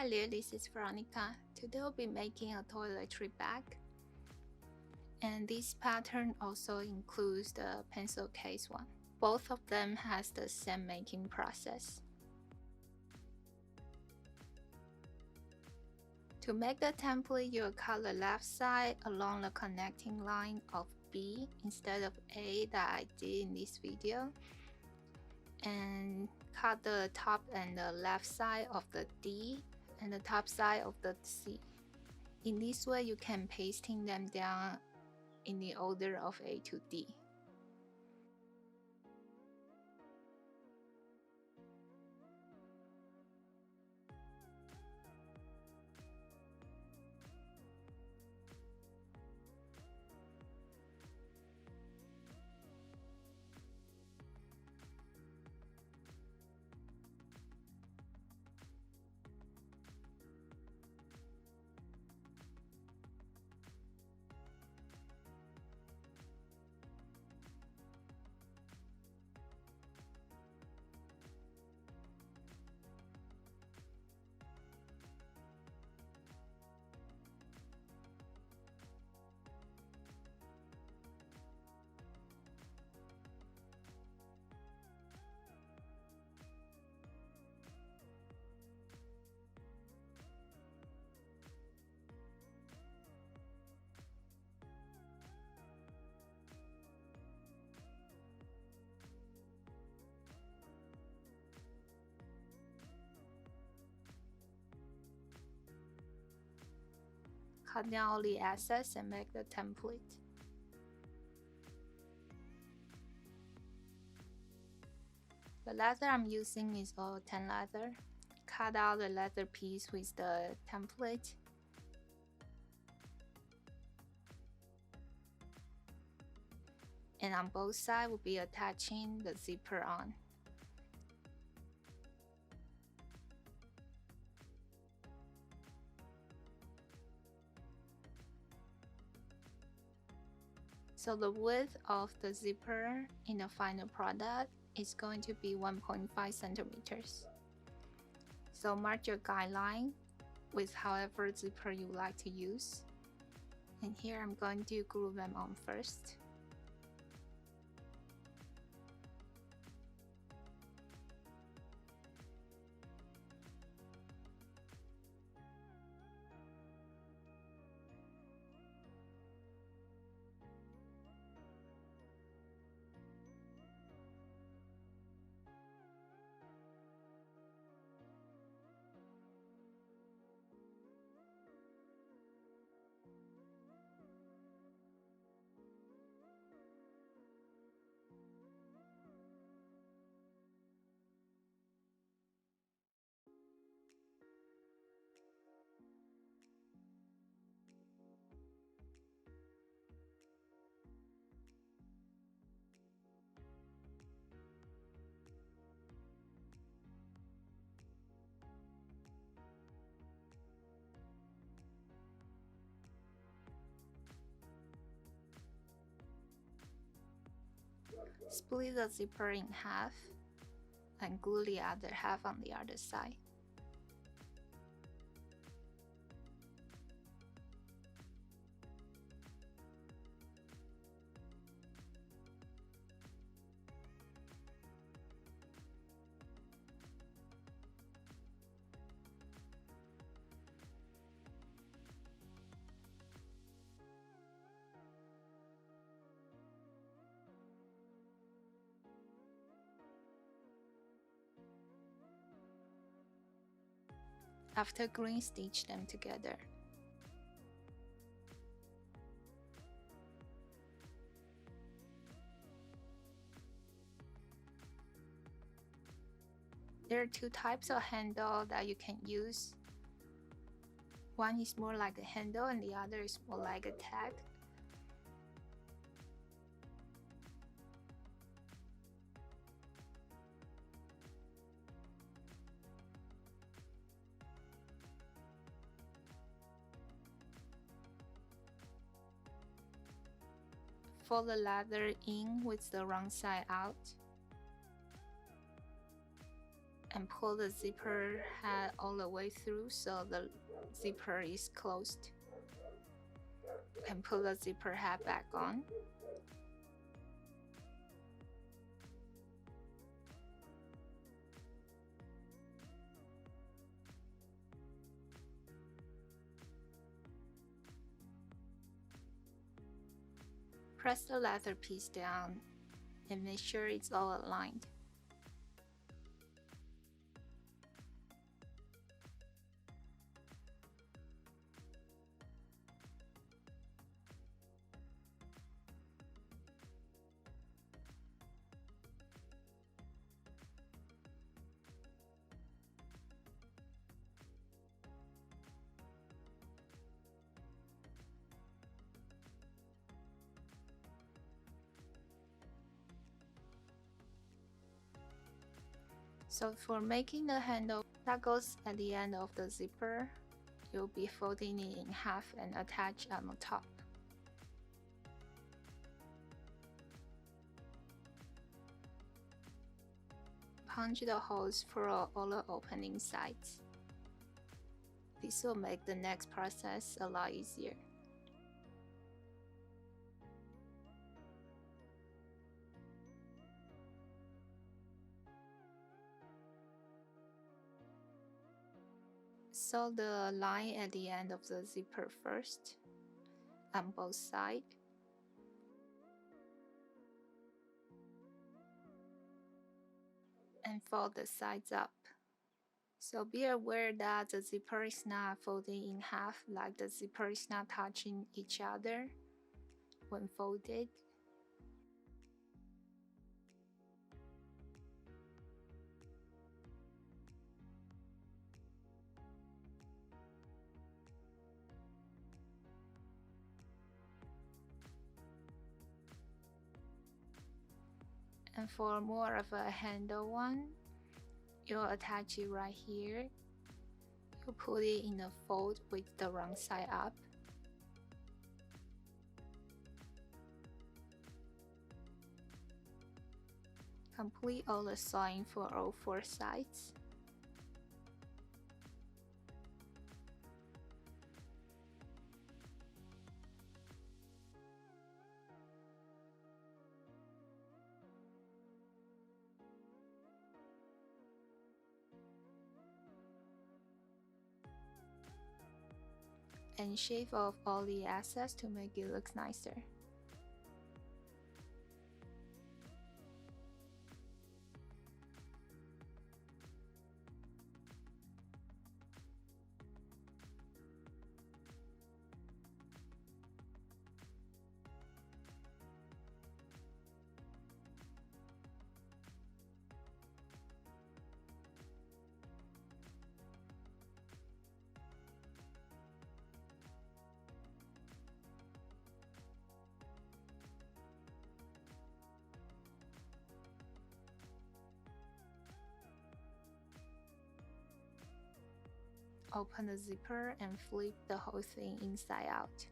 Hi there, this is Veronica. Today I'll be making a toiletry bag. And this pattern also includes the pencil case one. Both of them has the same making process. To make the template, you'll cut the left side along the connecting line of B instead of A that I did in this video. And cut the top and the left side of the D and the top side of the C. In this way, you can pasting them down in the order of A to D. Cut down all the excess and make the template. The leather I'm using is all tan leather. Cut out the leather piece with the template. And on both sides will be attaching the zipper on. So the width of the zipper in the final product is going to be 1.5 centimeters. So mark your guideline with however zipper you like to use. And here I'm going to glue them on first. Split the zipper in half and glue the other half on the other side. After gluing, stitch them together. There are two types of handle that you can use. One is more like a handle and the other is more like a tag. Fold the leather in with the wrong side out. and pull the zipper head all the way through so the zipper is closed. And put the zipper head back on. Press the leather piece down and make sure it's all aligned. So for making the handle that goes at the end of the zipper, you'll be folding it in half and attach on the top. Punch the holes for all the opening sides. This will make the next process a lot easier. Sew the line at the end of the zipper first, on both sides. And fold the sides up. So be aware that the zipper is not folding in half, like the zipper is not touching each other when folded. And for more of a handle one, you'll attach it right here. You put it in a fold with the wrong side up. Complete all the sewing for all 4 sides. And shave off all the excess to make it look nicer. Open the zipper and flip the whole thing inside out.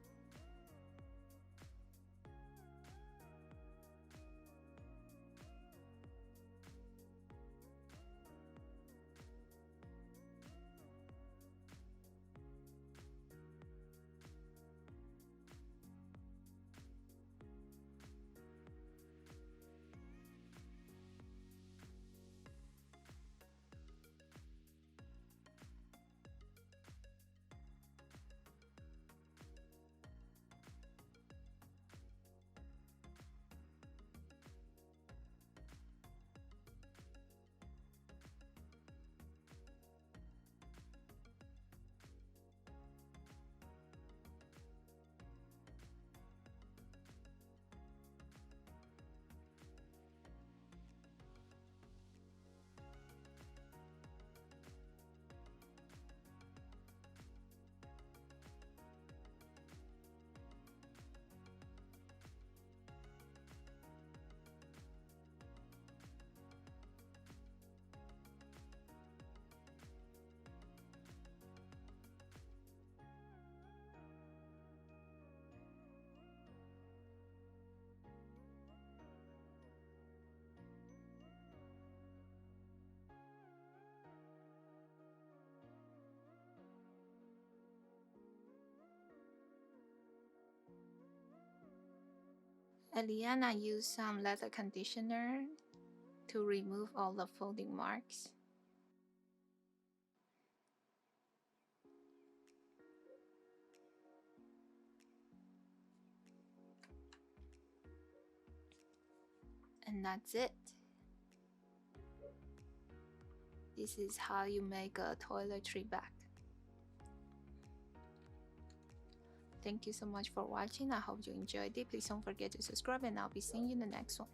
At the end, I use some leather conditioner to remove all the folding marks. And that's it. This is how you make a toiletry bag. Thank you so much for watching. I hope you enjoyed it. Please don't forget to subscribe and I'll be seeing you in the next one.